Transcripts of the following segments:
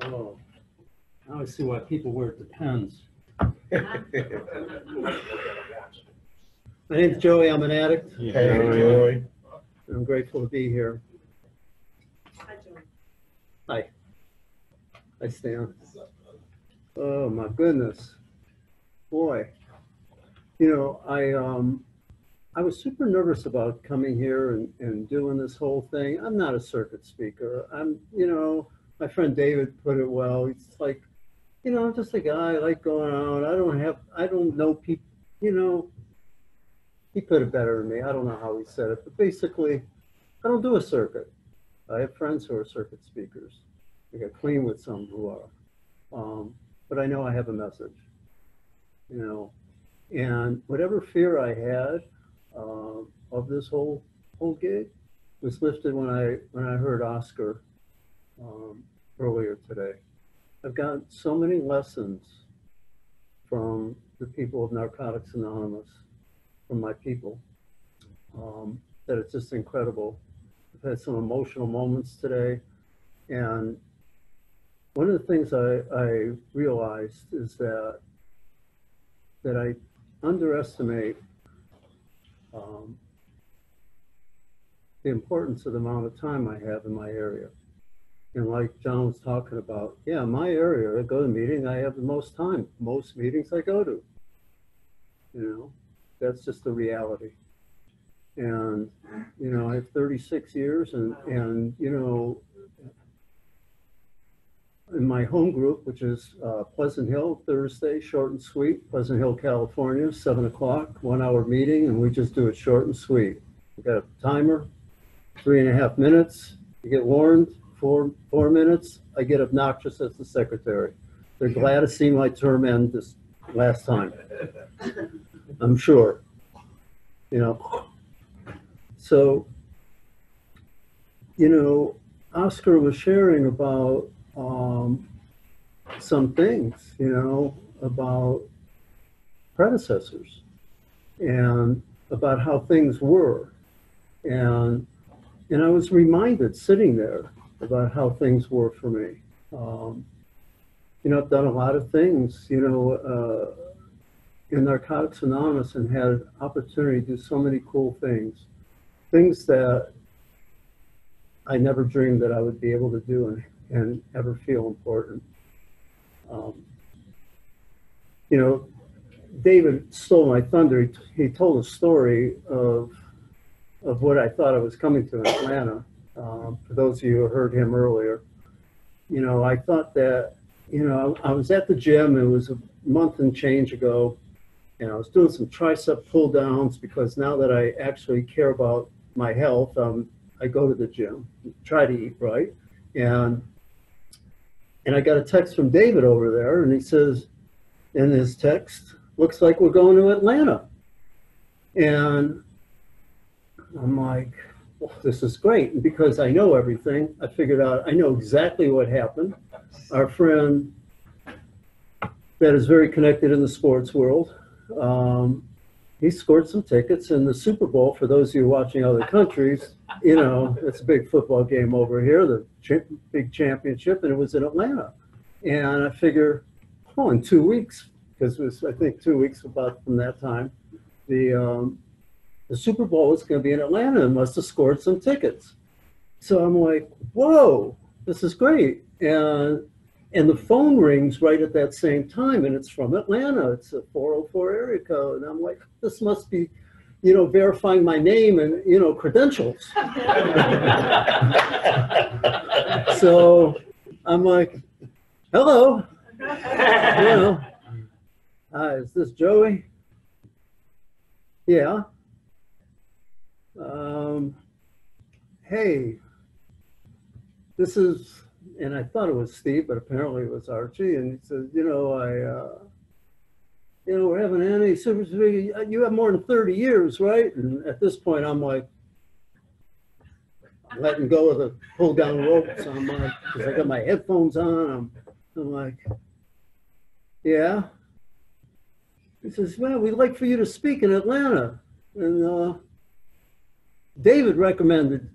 Oh, now I see why people wear Depends. My name's Joey. I'm an addict. Hey, Joey. I'm grateful to be here. Hi. Hi, Stan. Oh, my goodness. Boy. You know, I was super nervous about coming here and doing this whole thing. I'm not a circuit speaker. My friend David put it well. It's like, I'm just a guy. I like going out. I don't know people, he put it better than me. I don't know how he said it, but basically, I don't do a circuit. I have friends who are circuit speakers. I got clean with some who are. But I know I have a message, and whatever fear I had of this whole gig was lifted when I heard Oscar earlier today. I've got so many lessons from the people of Narcotics Anonymous, from my people, that it's just incredible. I've had some emotional moments today, and one of the things I realized is that I underestimate the importance of the amount of time I have in my area. And like John was talking about, yeah, my area, I go to a meeting, I have the most time. Most meetings I go to, that's just the reality. And, I have 36 years and in my home group, which is Pleasant Hill, Thursday, short and sweet, Pleasant Hill, California, 7 o'clock, 1 hour meeting, and we just do it short and sweet. We got a timer, 3.5 minutes, you get warned, 4 minutes, I get obnoxious as the secretary. They're glad to see my term end this last time, I'm sure, So, Oscar was sharing about some things, about predecessors and about how things were. And I was reminded sitting there about how things were for me. I've done a lot of things, in Narcotics Anonymous and had opportunity to do so many cool things that I never dreamed that I would be able to do and ever feel important. David stole my thunder. He told a story of what I thought I was coming to in Atlanta. For those of you who heard him earlier, I thought that, I was at the gym. It was a month and change ago, and I was doing some tricep pull downs because now that I actually care about my health, I go to the gym, try to eat right. And I got a text from David over there, and he says in his text, looks like we're going to Atlanta. And I'm like, well, this is great. And because I know everything, I figured out, I know exactly what happened. Our friend that is very connected in the sports world, he scored some tickets in the Super Bowl. For those of you watching other countries, it's a big football game over here, the big championship, and it was in Atlanta. And I figure, in 2 weeks, because it was, I think, 2 weeks about from that time, the Super Bowl is going to be in Atlanta and must have scored some tickets. So I'm like, whoa, this is great. And the phone rings right at that same time, and it's from Atlanta. It's a 404 area code. And I'm like, this must be, verifying my name and, credentials. So I'm like, hello, hi, is this Joey? Yeah. Hey, this is, and I thought it was Steve, but apparently it was Archie. And he says, we're having Annie Super, you have more than 30 years, right? And at this point, I'm like, letting go of the pull down rope. So I'm like, because I got my headphones on, I'm like, yeah. He says, well, we'd like for you to speak in Atlanta. And David recommended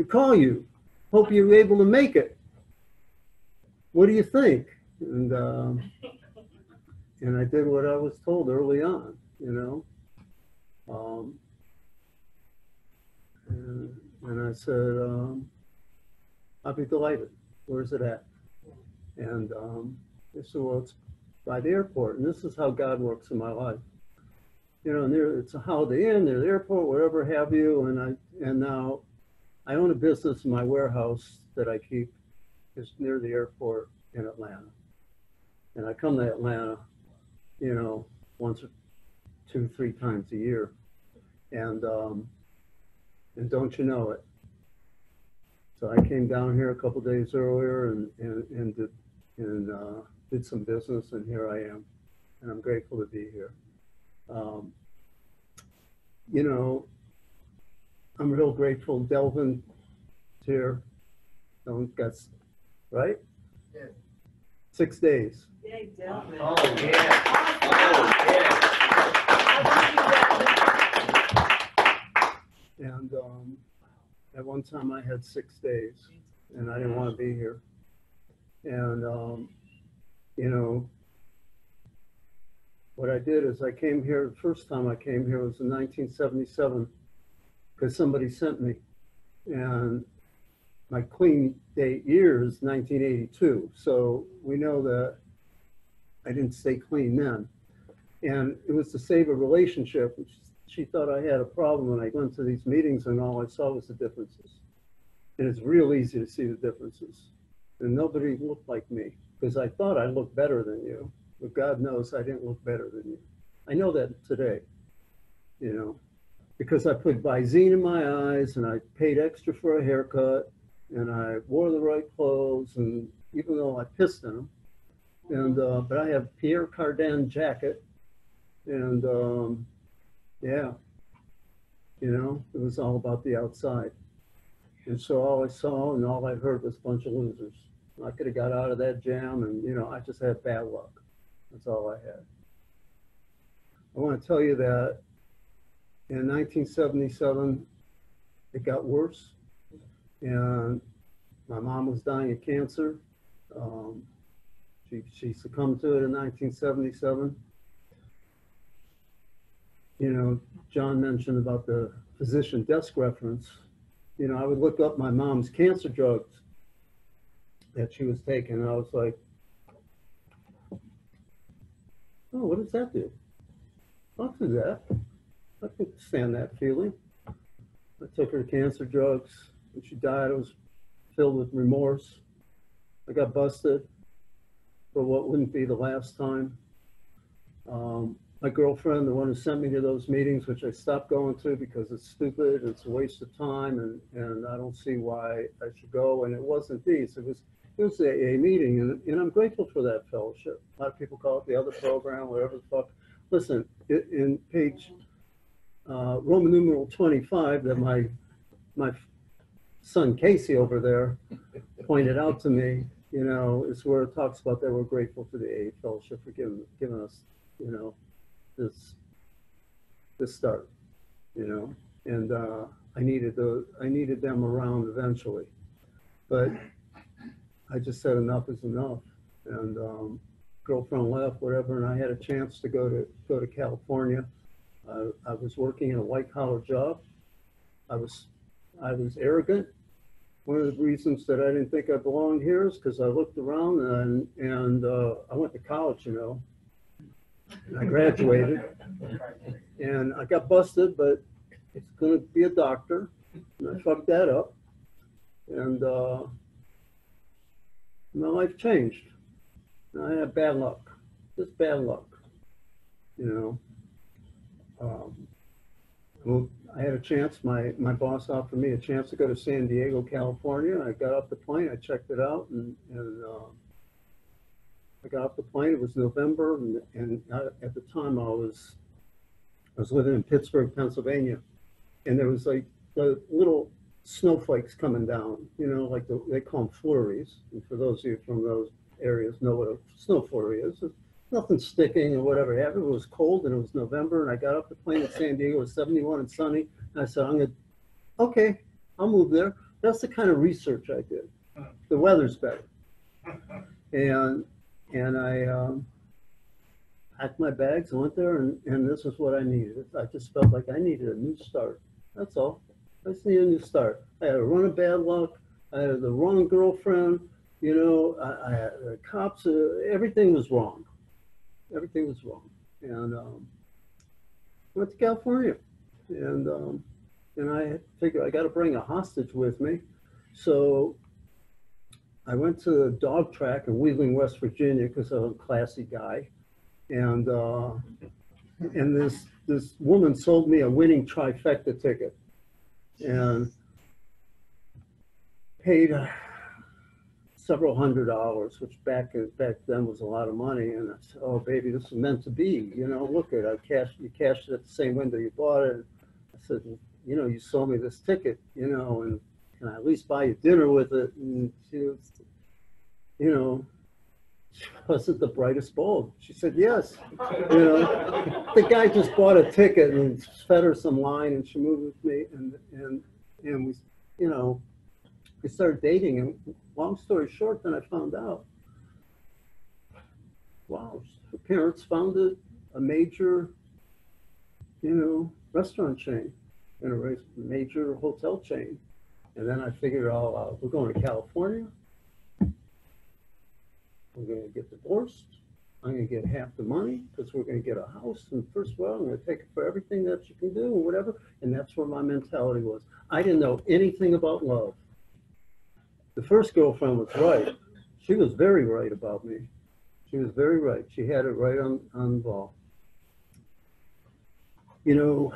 to call you. Hope you're able to make it. What do you think? And I did what I was told early on, you know. And I said, I'll be delighted. Where's it at? And they said, well, it's by the airport. And this is how God works in my life. You know, and it's a Holiday Inn, there's the airport, whatever have you. And now I own a business in my warehouse that I keep is near the airport in Atlanta. And I come to Atlanta, you know, once or 2-3 times a year. And don't you know it? So I came down here a couple days earlier and did some business, and here I am. And I'm grateful to be here. You know, I'm real grateful Delvin's here. Delvin got, right? Yeah. 6 days. Yay, Delvin. Oh, yeah. Oh, yeah. And at one time I had 6 days, and I didn't want to be here. And, you know, what I did is I came here, the first time I came here was in 1977, because somebody sent me. And my clean date year is 1982. So we know that I didn't stay clean then. And it was to save a relationship. She thought I had a problem when I went to these meetings, and all I saw was the differences. And it's real easy to see the differences. And nobody looked like me, because I thought I looked better than you. But God knows I didn't look better than you. I know that today, you know, because I put Visine in my eyes, and I paid extra for a haircut, and I wore the right clothes, and even though I pissed in them, and but I have Pierre Cardin jacket, and yeah, you know, it was all about the outside. And so all I saw and all I heard was a bunch of losers. I could have got out of that jam, and, you know, I just had bad luck. That's all I had. I want to tell you that in 1977, it got worse. And my mom was dying of cancer. She succumbed to it in 1977. You know, John mentioned about the physician desk reference. You know, I would look up my mom's cancer drugs that she was taking, and I was like, oh, what does that do? I'll do that. I can stand that feeling. I took her cancer drugs. When she died, I was filled with remorse. I got busted for what wouldn't be the last time. My girlfriend, the one who sent me to those meetings, which I stopped going to because it's stupid, it's a waste of time, and I don't see why I should go. And it wasn't these, it was the AA meeting, and I'm grateful for that fellowship. A lot of people call it the other program, whatever the fuck. Listen, in page Roman numeral 25 that my son Casey over there pointed out to me, you know, is where it talks about that we're grateful for the AA fellowship for giving us, you know, this start, you know, and I needed them around eventually, but I just said enough is enough, and girlfriend left, whatever, and I had a chance to go to California. I was working in a white collar job. I was arrogant. One of the reasons that I didn't think I belonged here is because I looked around and I went to college, you know. And I graduated, and I got busted, but it's going to be a doctor, and I fucked that up, and my life changed. And I had bad luck, just bad luck, you know. Well, I had a chance, my boss offered me a chance to go to San Diego, California. I got off the plane, I checked it out, and I got off the plane. It was November, and at the time I was living in Pittsburgh, Pennsylvania, and there was like the little snowflakes coming down, you know, like they call them flurries. And for those of you from those areas know what a snow flurry is. It's nothing sticking or whatever. It was cold, and it was November, and I got off the plane in San Diego. It was 71 and sunny, and I said, okay, I'll move there. That's the kind of research I did. The weather's better. And I packed my bags and went there, and this is what I needed. I just felt like I needed a new start. That's all. I just needed a new start. I had a run of bad luck. I had the wrong girlfriend. You know, I had the cops. Everything was wrong. Everything was wrong. And went to California, and I figured I got to bring a hostage with me. So I went to the dog track in Wheeling, West Virginia, because I'm a classy guy. And this woman sold me a winning trifecta ticket and paid several $100s, which back then was a lot of money. And I said, "Oh, baby, this is meant to be. You know, look at it. You cashed it at the same window you bought it." And I said, "You know, you sold me this ticket, you know, and can I at least buy you dinner with it?" And she was, you know, she wasn't the brightest bulb. She said, "Yes." You know, the guy just bought a ticket and fed her some line, and she moved with me, and we, you know, we started dating. And long story short, then I found out, wow, her parents founded a major, you know, restaurant chain and a major hotel chain. And then I figured it all out. We're going to California. We're going to get divorced. I'm going to get half the money because we're going to get a house. And first of all, I'm going to take it for everything that you can do or whatever. And that's where my mentality was. I didn't know anything about love. The first girlfriend was right. She was very right about me. She was very right. She had it right on the ball. You know,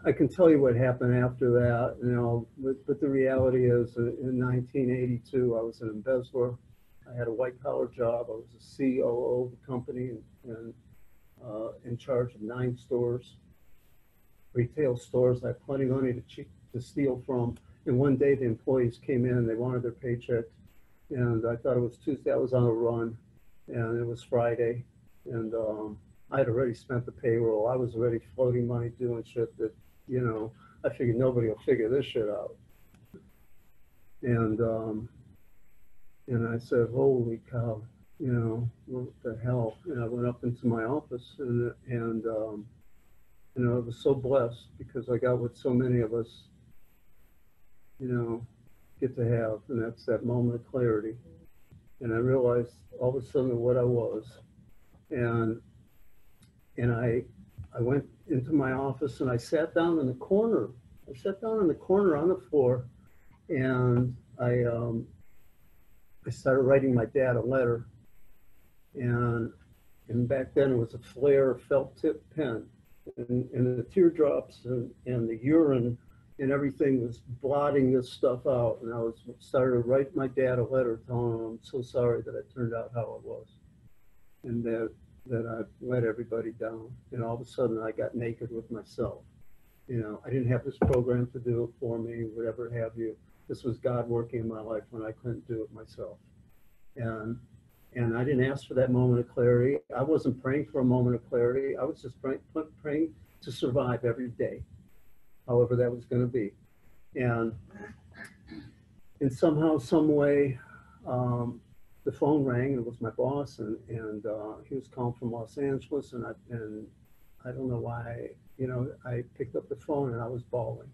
I can tell you what happened after that, you know, but the reality is in 1982, I was an embezzler. I had a white collar job. I was a COO of the company and in charge of 9 stores, retail stores. I had plenty of money to steal from. And one day the employees came in, they wanted their paycheck. And I thought it was Tuesday, I was on a run, and it was Friday. And I had already spent the payroll. I was already floating money, doing shit that, you know, I figured nobody will figure this shit out. And I said, holy cow, you know, what the hell? And I went up into my office and you know, I was so blessed because I got what so many of us, you know, get to have, and that's that moment of clarity. And I realized all of a sudden what I was. And I went into my office and I sat down in the corner. I sat down in the corner on the floor, and I started writing my dad a letter. And back then it was a Flair felt tip pen, and the teardrops and the urine and everything was blotting this stuff out. And I started to write my dad a letter telling him I'm so sorry that it turned out how it was, and that I let everybody down. And all of a sudden I got naked with myself. You know, I didn't have this program to do it for me, whatever have you. This was God working in my life when I couldn't do it myself. And I didn't ask for that moment of clarity. I wasn't praying for a moment of clarity. I was just praying to survive every day, however that was going to be. And somehow, some way, the phone rang, and it was my boss, and he was calling from Los Angeles, and I don't know why, you know, I picked up the phone and I was bawling.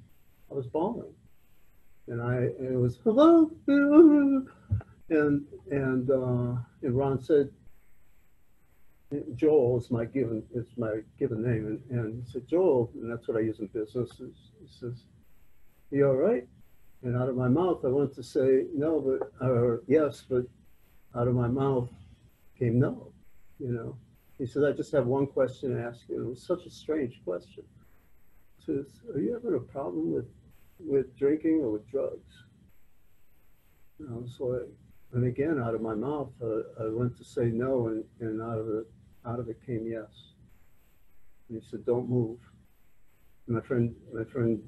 I was bawling, and it was hello, and Ron said, Joel is my given name, and he said, Joel, and that's what I use in business. He says, "You all right?" And out of my mouth, I wanted to say no, or yes, but out of my mouth came no. You know, he said, "I just have one question to ask you." And it was such a strange question. He says, "Are you having a problem with drinking or with drugs?" And I was like, and again, out of my mouth, I went to say no, and out of it came yes. And he said, "Don't move." And my friend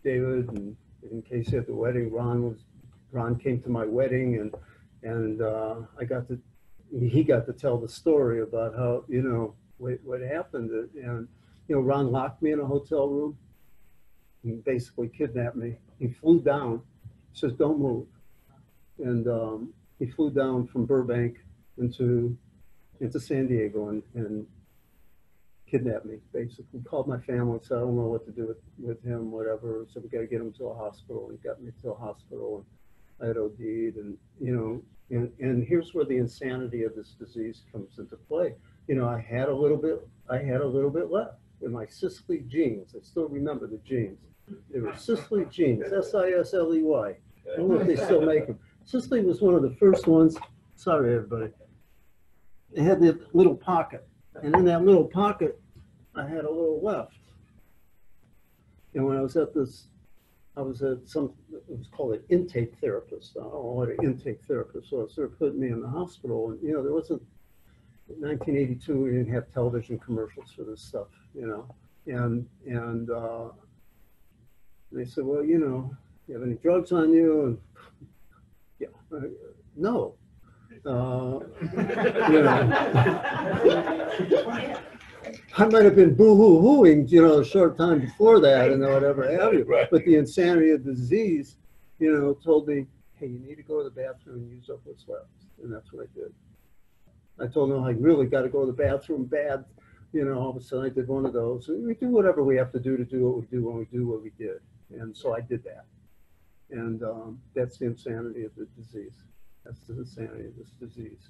David, and in case at the wedding, Ron came to my wedding, and he got to tell the story about how, you know, what happened. And you know, Ron locked me in a hotel room and basically kidnapped me. He flew down He says, don't move. And he flew down from Burbank into San Diego and kidnapped me, basically. Called my family, said, I don't know what to do with him, whatever. So we got to get him to a hospital. He got me to a hospital, and I had OD'd, and, you know, and here's where the insanity of this disease comes into play. You know, I had a little bit left in my Sisley genes. I still remember the genes. They were Sisley genes, Sisley. I don't know if they still make them. Sisley was one of the first ones. Sorry, everybody. They had the little pocket, and in that little pocket, I had a little left. And when I was at this, I was at some, it was called an intake therapist. I don't know what an intake therapist was. So they put me in the hospital, and, you know, there wasn't, in 1982, we didn't have television commercials for this stuff, you know. And they said, well, you know, you have any drugs on you? And yeah, no. You know, I might have been boo-hoo-hooing, you know, a short time before that and whatever have you. Right. But the insanity of the disease, you know, told me, hey, you need to go to the bathroom and use up what's left. And that's what I did. I told them I really got to go to the bathroom bad. You know, all of a sudden I did one of those. And we do whatever we have to do what we do when we do what we did. And so I did that. And that's the insanity of the disease. That's the insanity of this disease.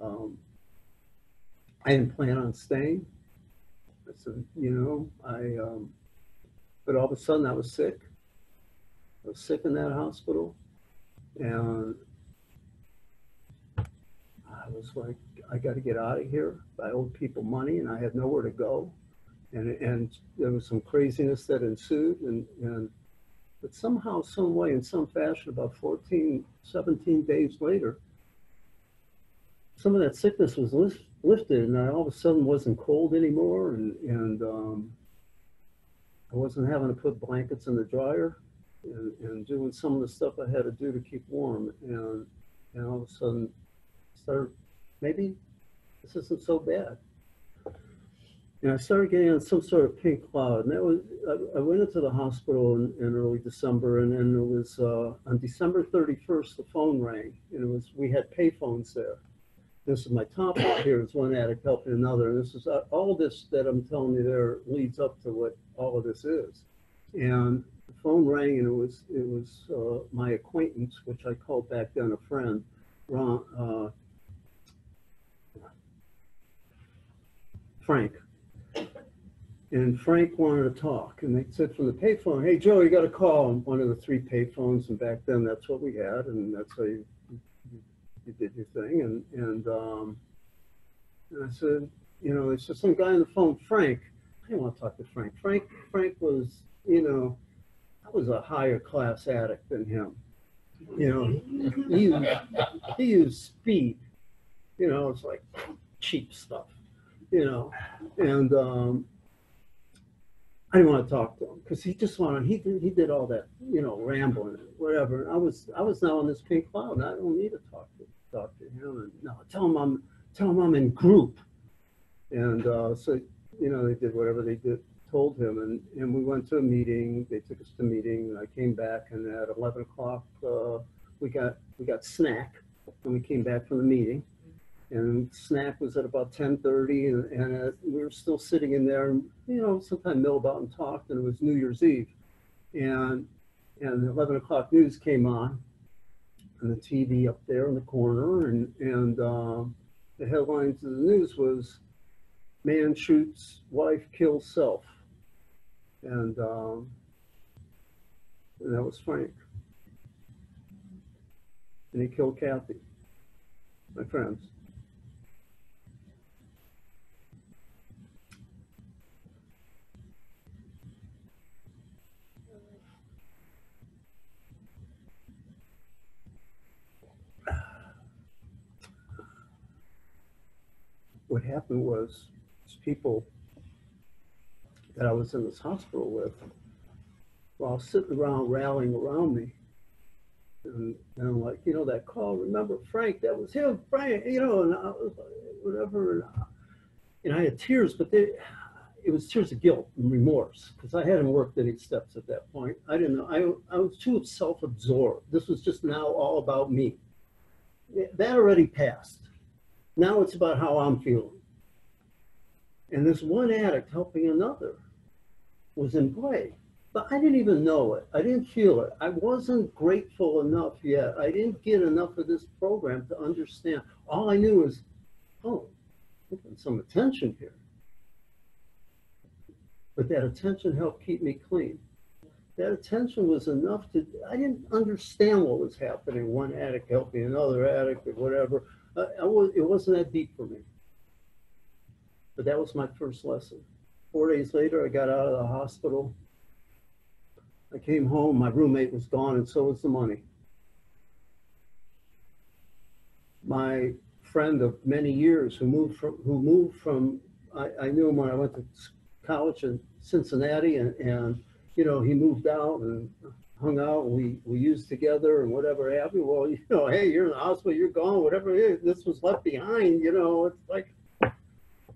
I didn't plan on staying. I said, you know, but all of a sudden I was sick. I was sick in that hospital. And I was like, I got to get out of here. I owed people money and I had nowhere to go. And there was some craziness that ensued. But somehow, some way, in some fashion, about 14, 17 days later, some of that sickness was lifted, and I all of a sudden wasn't cold anymore, and I wasn't having to put blankets in the dryer and doing some of the stuff I had to do to keep warm. And all of a sudden, started, maybe this isn't so bad. And I started getting on some sort of pink cloud. And that was, I went into the hospital in early December, and then it was on December 31st, the phone rang, and it was, we had pay phones there. This is my top out here, is one addict helping another. And this is all this that I'm telling you there leads up to what all of this is. And the phone rang, and it was my acquaintance, which I called back then a friend, Ron, Frank. And Frank wanted to talk, and they said from the payphone, hey, Joe, you got to call on one of the 3 payphones, and back then that's what we had, and that's how you did your thing. And I said, you know, there's just some guy on the phone, Frank. I didn't want to talk to Frank. Frank was, you know, I was a higher class addict than him. You know, he used speed. You know, it's like cheap stuff. You know, and I didn't want to talk to him because he just wanted, he did all that, you know, rambling and whatever. And I was now on this pink cloud, and I don't need to talk to him. And no, tell him I'm in group. And so, you know, they did whatever they told him, and we went to a meeting. They took us to a meeting, and I came back, and at 11 o'clock we got snack when we came back from the meeting. And snack was at about 10:30, and we were still sitting in there, and, you know, sometime milled out and talked, and it was New Year's Eve. And the 11 o'clock news came on, and the TV up there in the corner, and the headline to the news was, man shoots wife, kills self. And that was Frank. And he killed Kathy, my friends. What happened was, these people that I was in this hospital with, while sitting around rallying around me, and I'm like, you know, that call, remember Frank, that was him, Frank, you know, and I was like, whatever, and I had tears, but they, it was tears of guilt and remorse because I hadn't worked any steps at that point. I didn't know. I was too self-absorbed. This was just now all about me. That already passed. Now it's about how I'm feeling. And this one addict helping another was in play. But I didn't even know it. I didn't feel it. I wasn't grateful enough yet. I didn't get enough of this program to understand. All I knew was, oh, there's been some attention here. But that attention helped keep me clean. That attention was enough to, I didn't understand what was happening. One addict helping another addict or whatever. It wasn't that deep for me. But that was my first lesson. 4 days later, I got out of the hospital. I came home, my roommate was gone, and so was the money. My friend of many years who moved from I knew him when I went to college in Cincinnati, and you know, he moved out and hung out, and we used together and whatever happened. Well, you know, hey, you're in the hospital, you're gone, whatever it is, this was left behind, you know, it's like,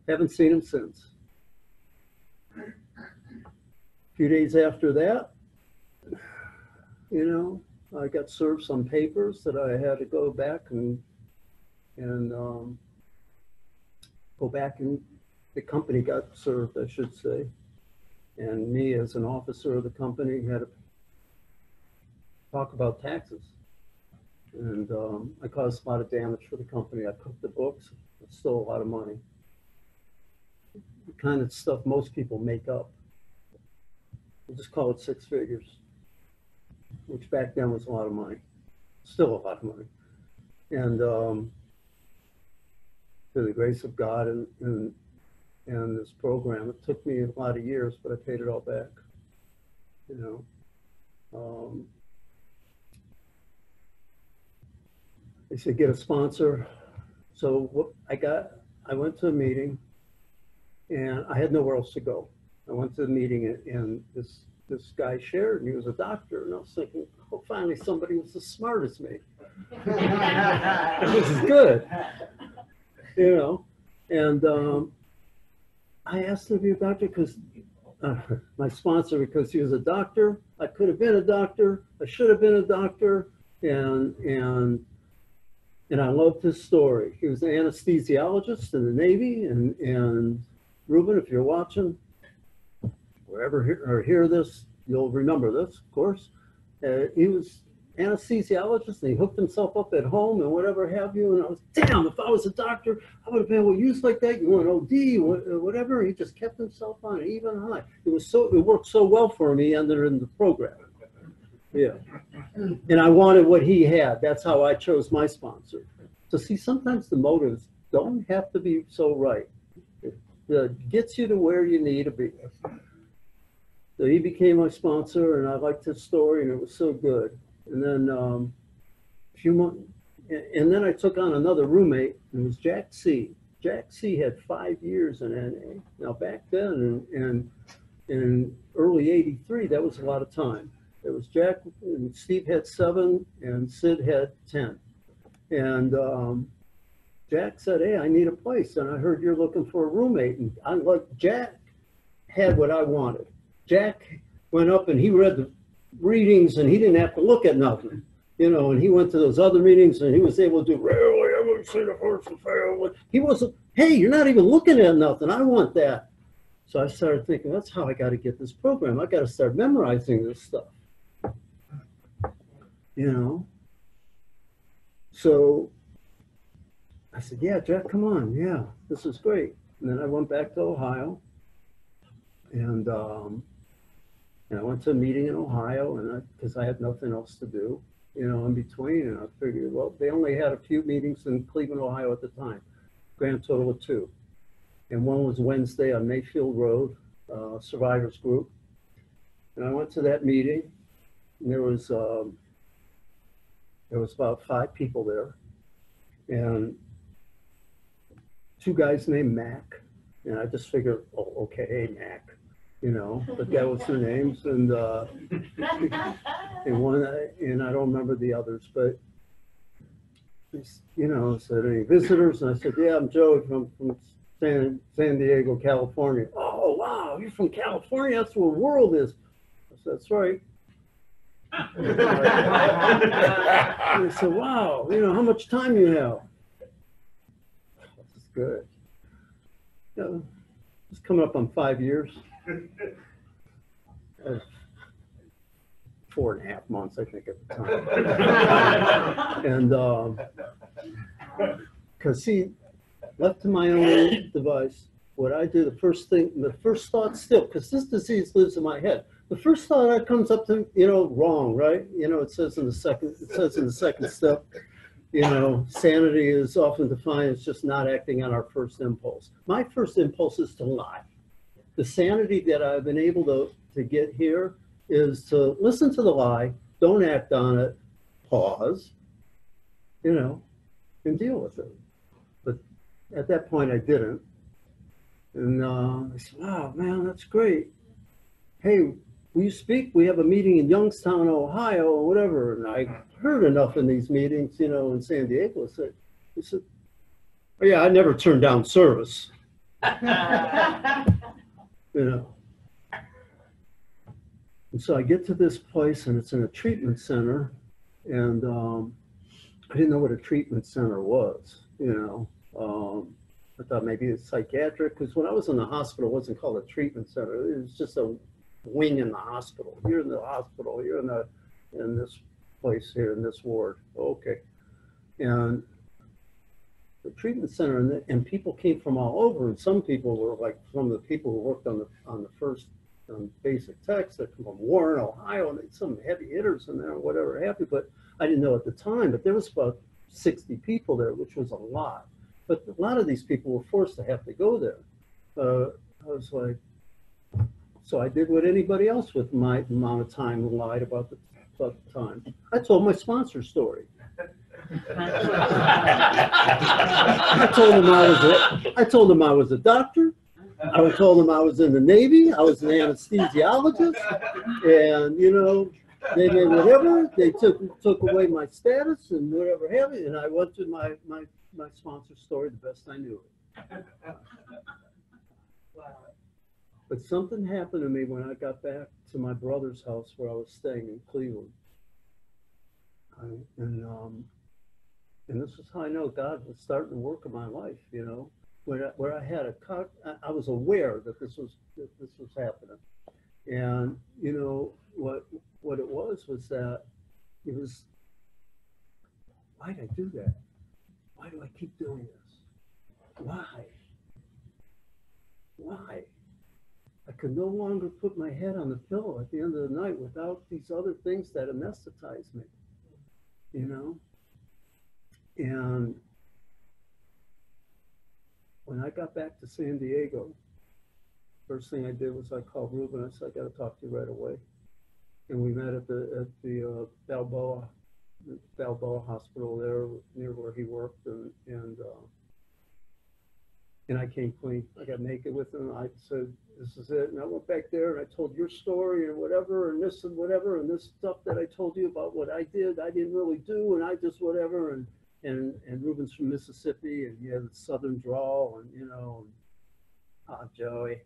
haven't seen him since. A few days after that, you know, I got served some papers that I had to go back and the company got served, I should say. And me as an officer of the company had to talk about taxes. And I caused a lot of damage for the company. I cooked the books, I stole a lot of money. The kind of stuff most people make up. We'll just call it 6 figures, which back then was a lot of money, still a lot of money. And through the grace of God and this program, it took me a lot of years, but I paid it all back, you know. They said, get a sponsor. So what I went to a meeting and I had nowhere else to go. I went to the meeting and this guy shared, and he was a doctor, and I was thinking, oh, finally somebody was as smart as me. This is good, you know. And I asked him to be a doctor because my sponsor, because he was a doctor. I could have been a doctor. I should have been a doctor, and I loved his story. He was an anesthesiologist in the Navy, and Ruben, if you're watching, wherever hear this, you'll remember this, of course. He was anesthesiologist, and he hooked himself up at home and whatever have you. And I was, damn, if I was a doctor, I would have been able to use like that. You want OD, whatever. He just kept himself on an even high. It worked so well for him. He ended in the program. Yeah, and I wanted what he had. That's how I chose my sponsor. So see, sometimes the motives don't have to be so right. It gets you to where you need to be. So he became my sponsor, and I liked his story, and it was so good. And then a few months, and then I took on another roommate, and it was Jack C. Jack C. had 5 years in NA. Now back then, in early '83, that was a lot of time. There was Jack, and Steve had 7, and Sid had 10. And Jack said, hey, I need a place, and I heard you're looking for a roommate. And I like, Jack had what I wanted. Jack went up and he read the readings, and he didn't have to look at nothing, you know, and he went to those other meetings, and he was able to do, rarely ever seen a person fail. He wasn't, hey, you're not even looking at nothing. I want that. So I started thinking, that's how I got to get this program. I got to start memorizing this stuff, you know. So I said, yeah, Jack, come on. Yeah, this is great. And then I went back to Ohio, and I went to a meeting in Ohio, and because I had nothing else to do, you know, in between. And I figured, well, they only had a few meetings in Cleveland, Ohio at the time, grand total of 2. And one was Wednesday on Mayfield Road, Survivors Group. And I went to that meeting, and there was about 5 people there, and 2 guys named Mac. And I just figured, oh, okay, hey, Mac, you know, but that was their names. And and I don't remember the others, but, you know, said, any visitors? And I said, yeah, I'm Joe from San Diego, California. Oh, wow, wow, you're from California, that's where the world is. I said, that's right. And I said, wow, you know, how much time you have? This is good. You know, it's coming up on 5 years. 4.5 months, I think, at the time. And, because see, left to my own device, what I do, the first thought still, because this disease lives in my head. The first thought that comes up to, you know, wrong, right? You know, it says in the second step, you know, sanity is often defined as just not acting on our first impulse. My first impulse is to lie. The sanity that I've been able to get here is to listen to the lie, don't act on it, pause, you know, and deal with it. But at that point, I didn't. And I said, wow, man, that's great. Hey, will you speak? We have a meeting in Youngstown, Ohio, or whatever. And I heard enough in these meetings, you know, in San Diego. He said, oh, yeah, I never turned down service. You know. And so I get to this place, and it's in a treatment center. And I didn't know what a treatment center was, you know. I thought maybe it's psychiatric, because when I was in the hospital, it wasn't called a treatment center. It was just a wing in the hospital. You're in the hospital. You're in this place here, in this ward. Okay. And the treatment center, and people came from all over. And some people were like some of the people who worked on the first basic techs that come from Warren, Ohio, and some heavy hitters in there, or whatever have you. But I didn't know at the time, but there was about 60 people there, which was a lot. But a lot of these people were forced to have to go there. I was like, so I did what anybody else with my amount of time lied about the time. I told my sponsor story. I told them I was a doctor. I told them I was in the Navy. I was an anesthesiologist, and you know, they did whatever. They took away my status and whatever have you. And I went to my sponsor's story the best I knew it. But something happened to me when I got back to my brother's house where I was staying in Cleveland. And this is how I know God was starting to work in my life, you know, where I had I was aware that this was happening. And, you know, what it was that it was, why did I do that? Why do I keep doing this? Why? I could no longer put my head on the pillow at the end of the night without these other things that anesthetize me, you know? And when I got back to San Diego, first thing I did was I called Ruben. I said, I got to talk to you right away. And we met at the Balboa Hospital there near where he worked, and I came clean. I got naked with him. I said, this is it. And I went back there and I told your story and whatever, and this and whatever, and this stuff that I told you about what I didn't really do, and I just whatever. And Ruben's from Mississippi, and he had a southern drawl, and you know, Joey,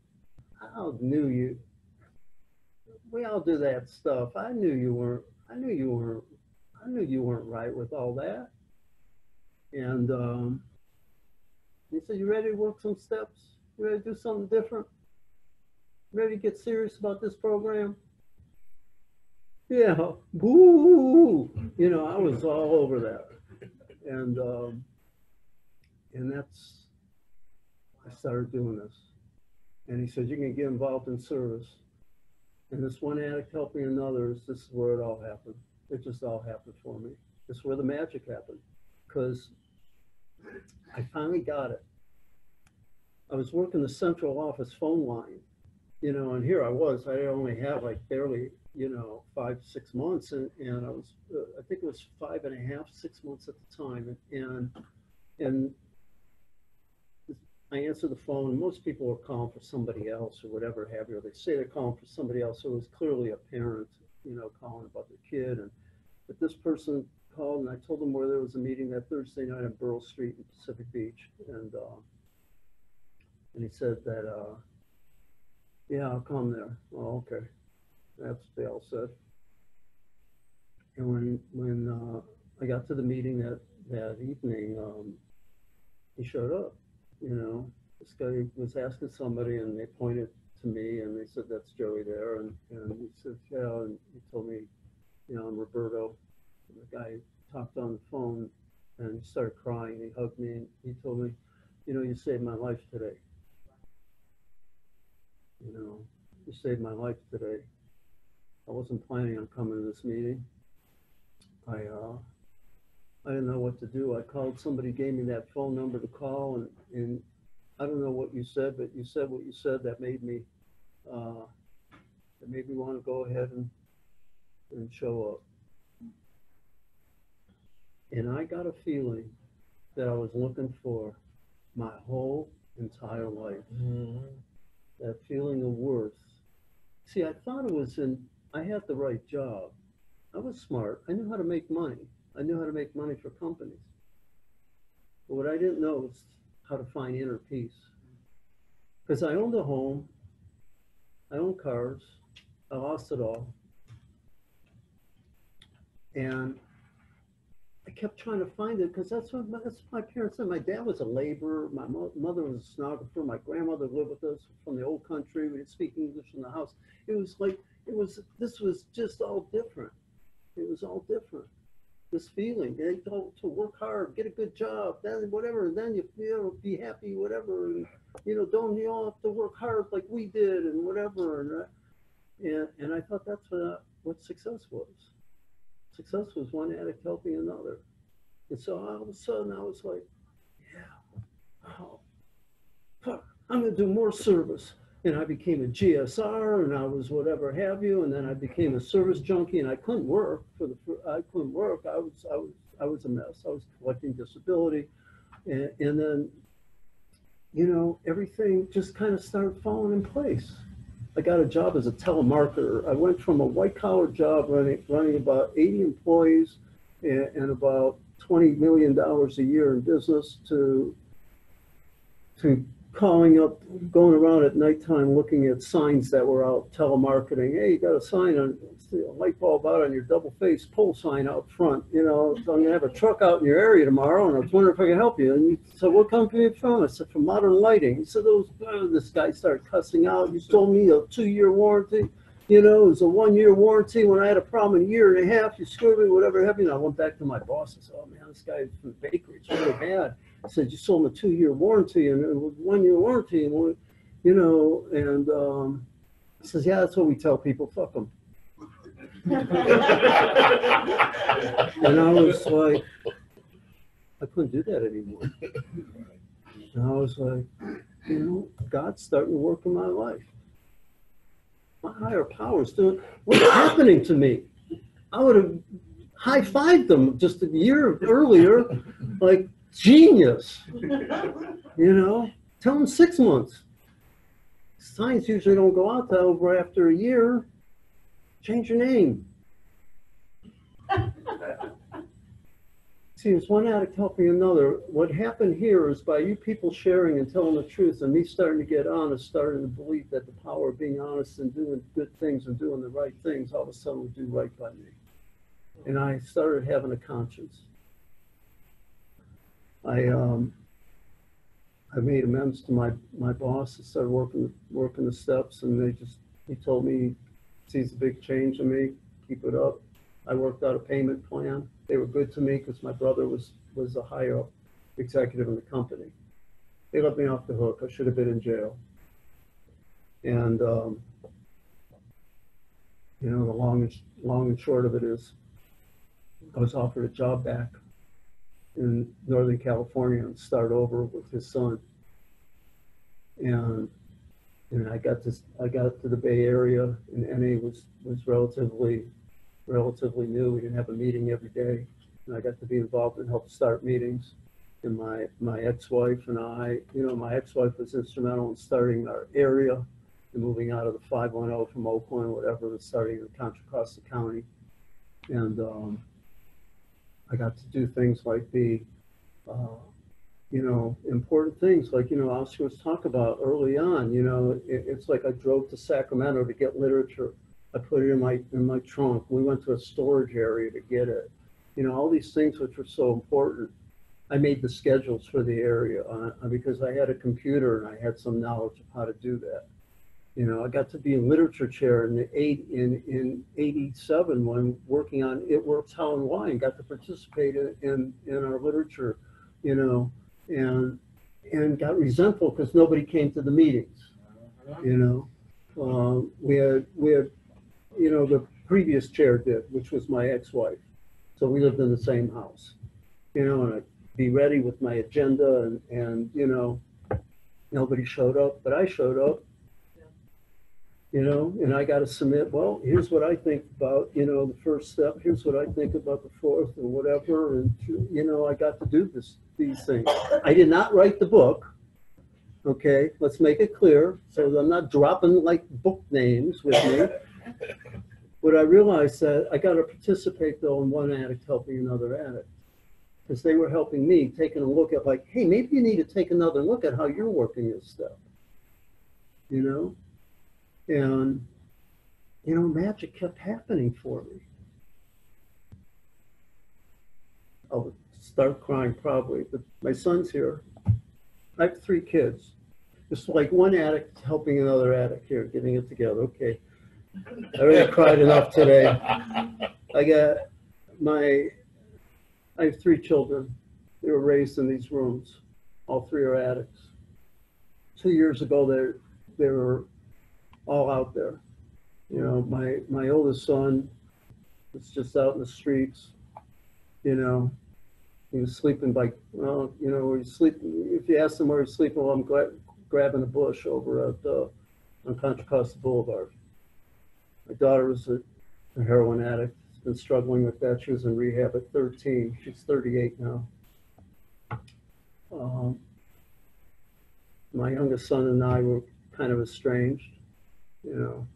I knew you. We all do that stuff. I knew you weren't right with all that. And he said, you ready to work some steps? You ready to do something different? Ready to get serious about this program? Yeah, woo! You know, I was all over that. And that's, I started doing this. And he said, you can get involved in service. And this one addict helping another, this is where it all happened. It just all happened for me. This is where the magic happened. Because I finally got it. I was working the central office phone line, you know, and here I was. I only had like barely, you know, 5-6 months, and I was, I think it was 5.5, 6 months at the time, and I answered the phone. And most people were calling for somebody else or whatever have you. Or they say they're calling for somebody else, so it was clearly a parent, you know, calling about their kid. But this person called, and I told them where there was a meeting that Thursday night on Burl Street in Pacific Beach, and he said that Yeah, I'll come there. Oh, okay. That's what they all said. And when I got to the meeting that evening, he showed up, you know. This guy was asking somebody and they pointed to me and they said, that's Joey there. And he said, yeah, and he told me, you know, I'm Roberto. And the guy talked on the phone and he started crying. He hugged me and he told me, you know, you saved my life today. You know, you saved my life today. I wasn't planning on coming to this meeting. I didn't know what to do. I called, somebody gave me that phone number to call and I don't know what you said, but you said what you said that made me want to go ahead and show up. And I got a feeling that I was looking for my whole entire life. Mhm. That feeling of worth. See, I thought it was I had the right job. I was smart. I knew how to make money. I knew how to make money for companies. But what I didn't know was how to find inner peace. Because I owned a home, I owned cars, I lost it all. And I kept trying to find it because that's what my parents said. My dad was a laborer, my mother was a stenographer, my grandmother lived with us from the old country. We didn't speak English in the house. It was like, this was just all different. It was all different. This feeling, they told to work hard, get a good job, then whatever, and then you know, be happy, whatever, and you know, don't you all have to work hard like we did, and whatever, and I thought that's what success was. Success was one addict helping another, and so all of a sudden I was like, yeah, oh, fuck, I'm gonna do more service. And I became a GSR and I was whatever have you. And then I became a service junkie and I couldn't work I couldn't work. I was a mess. I was collecting disability. And then, you know, everything just kind of started falling in place. I got a job as a telemarketer. I went from a white collar job running about 80 employees and about $20 million a year in business to calling up, going around at nighttime looking at signs that were out telemarketing. Hey, you got a sign on, a light bulb out on your double face pole sign out front. You know, so I'm gonna have a truck out in your area tomorrow, and I was wondering if I could help you. And he said, what company are you from? I said, from Modern Lighting. He said, this guy started cussing out. You sold me a 2-year warranty. You know, it was a 1-year warranty. When I had a problem in a year and a half, you screwed me, whatever have you. And I went back to my boss and said, oh man, this guy from the bakery, it's really bad. I said, you sold him a 2-year warranty and it was 1-year warranty. And, you know, and he says, yeah, that's what we tell people, fuck them. And I was like, I couldn't do that anymore. And I was like, you know, God's starting to work in my life. My higher power's doing, what's happening to me? I would have high-fived them just a year earlier, like, genius, you know? Tell them 6 months. Signs usually don't go out till over after a year. Change your name. See, it's one addict helping another. What happened here is by you people sharing and telling the truth and me starting to get honest, starting to believe that the power of being honest and doing good things and doing the right things all of a sudden would do right by me. And I started having a conscience. I made amends to my boss. I started working the steps, and he told me he sees a big change in me. Keep it up. I worked out a payment plan. They were good to me because my brother was a higher up executive in the company. They let me off the hook. I should have been in jail. And you know, the long and short of it is, I was offered a job back in Northern California and start over with his son. And I got to the Bay Area, and NA was relatively new. We didn't have a meeting every day, and I got to be involved and help start meetings. And my ex-wife and I, you know, my ex-wife was instrumental in starting our area and moving out of the 510 from Oakland, whatever, and starting in Contra Costa County. And I got to do things like be you know, important things like, you know, Oscar was talking about early on, you know, it's like I drove to Sacramento to get literature. I put it in my trunk. We went to a storage area to get it. You know, all these things which were so important. I made the schedules for the area because I had a computer and I had some knowledge of how to do that. You know, I got to be in literature chair in '87 when working on It Works How and Why, and got to participate in our literature, you know, and got resentful because nobody came to the meetings. You know, we had you know, the previous chair did, which was my ex-wife, so we lived in the same house. You know, and I'd be ready with my agenda, and you know, nobody showed up, but I showed up. You know, and I got to submit, well, here's what I think about, you know, the first step, here's what I think about the fourth or whatever. And, you know, I got to do these things. I did not write the book. Okay, let's make it clear. So I'm not dropping like book names with me. But I realized that I got to participate though in one addict helping another addict. Because they were helping me, taking a look at like, hey, maybe you need to take another look at how you're working this stuff. You know? And, you know, magic kept happening for me. I'll start crying probably, but my son's here. I have 3 kids. It's like one addict helping another addict here, getting it together. Okay. I already cried enough today. I have 3 children. They were raised in these rooms. All 3 are addicts. 2 years ago, they were all out there. You know, my oldest son was just out in the streets. You know, he was sleeping by, well, you know, he's sleeping. If you ask him where he's sleeping, well, I'm grabbing a bush over at on Contra Costa Boulevard. My daughter was a heroin addict. Has been struggling with that. She was in rehab at 13. She's 38 now. My youngest son and I were kind of estranged. You know,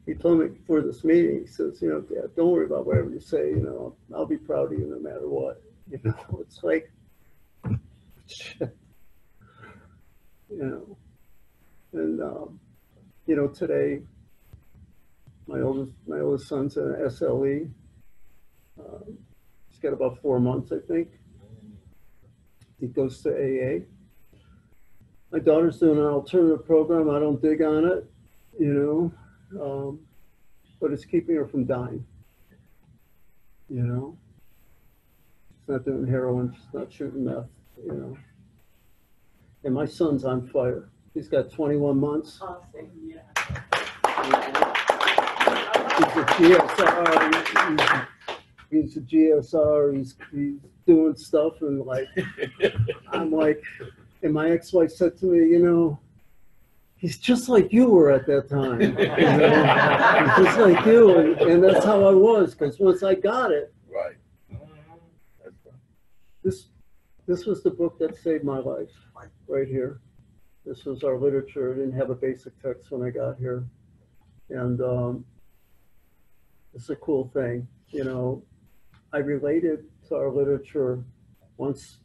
he told me before this meeting, he says, you know, Dad, don't worry about whatever you say, you know, I'll be proud of you no matter what. You know, it's like, shit. You know, and, you know, today, my oldest son's in SLE. He's got about 4 months, I think. He goes to AA. My daughter's doing an alternative program. I don't dig on it, you know, but it's keeping her from dying. You know, she's not doing heroin. She's not shooting meth. You know, and my son's on fire. He's got 21 months. Awesome, yeah. He's a GSR. He's doing stuff, and like, I'm like. And my ex-wife said to me, you know, he's just like you were at that time. You know? He's just like you. And that's how I was, because once I got it, Right. this was the book that saved my life, right here. This was our literature. I didn't have a basic text when I got here. And it's a cool thing. You know, I related to our literature once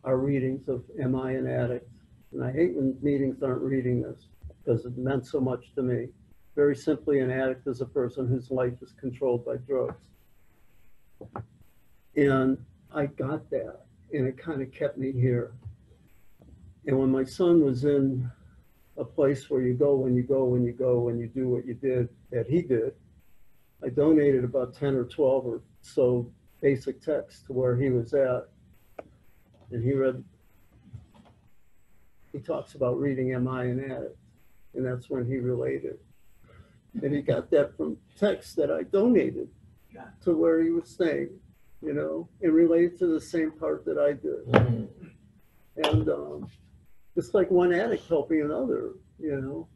our readings of Am I an Addict? And I hate when meetings aren't reading this because it meant so much to me. Very simply, an addict is a person whose life is controlled by drugs. And I got that, and it kind of kept me here. And when my son was in a place where you go when you do what you did, that he did, I donated about 10 or 12 or so basic texts to where he was at. And he talks about reading Am I an Addict? And that's when he related. And he got that from texts that I donated to where he was staying, you know, and related to the same part that I did. And it's like one addict helping another, you know.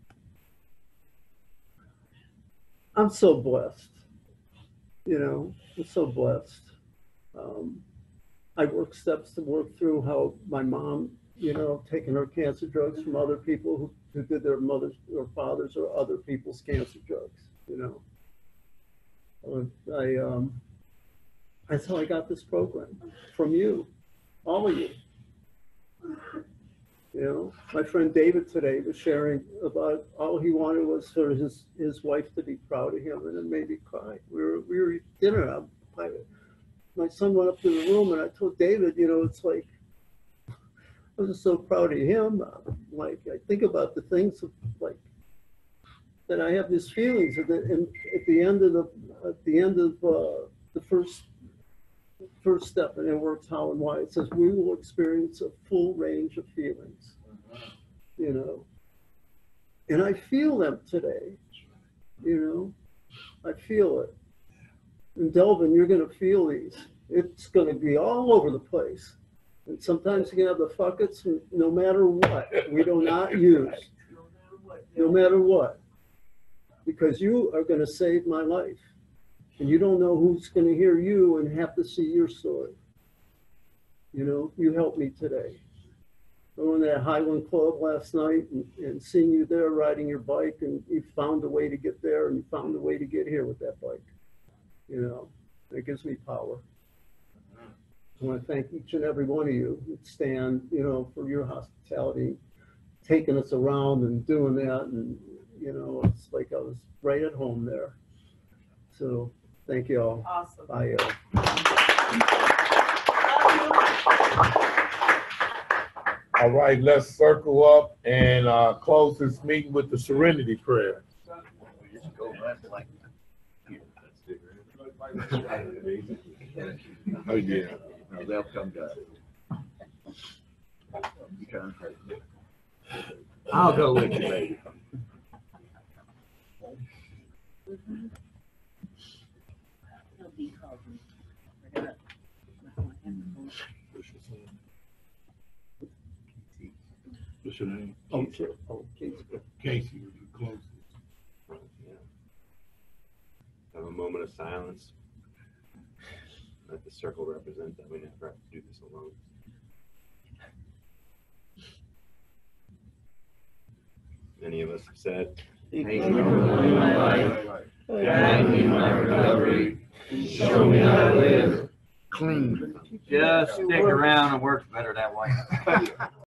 I'm so blessed, you know, I'm so blessed. I work steps to work through how my mom, you know, taking her cancer drugs from other people who did their mothers or fathers or other people's cancer drugs, you know. That's how I got this program, from you, all of you. You know, my friend David today was sharing about all he wanted was for his wife to be proud of him, and it made me cry. We were at dinner. My son went up to the room, and I told David, you know, it's like, I was just so proud of him. Like, I think about the things of, like, that I have these feelings, and at the end of the first step, and it works how and why. It says we will experience a full range of feelings, you know, and I feel them today, you know, I feel it. And Delvin, you're going to feel these. It's going to be all over the place. And sometimes you can have the fuckets, no matter what, we do not use, no matter what, because you are going to save my life. And you don't know who's going to hear you and have to see your story. You know, you helped me today. I went to that Highland Club last night and seeing you there riding your bike, and you found a way to get there, and you found a way to get here with that bike. You know, it gives me power. I want to thank each and every one of you, Stan, you know, for your hospitality, taking us around and doing that. And, you know, it's like I was right at home there. So thank you all. Awesome. Bye. All right, let's circle up and close this meeting with the Serenity Prayer. Oh, yeah. They'll come to I'll go with you, baby. What's your name? Oh, sure. Oh, Casey. Casey, would you close this? Have a moment of silence. Let the circle represent that we never have to do this alone. Many of us have said, Thank you for my life. Guide me in my recovery. Show me how to live clean. Just stick around, it works better that way.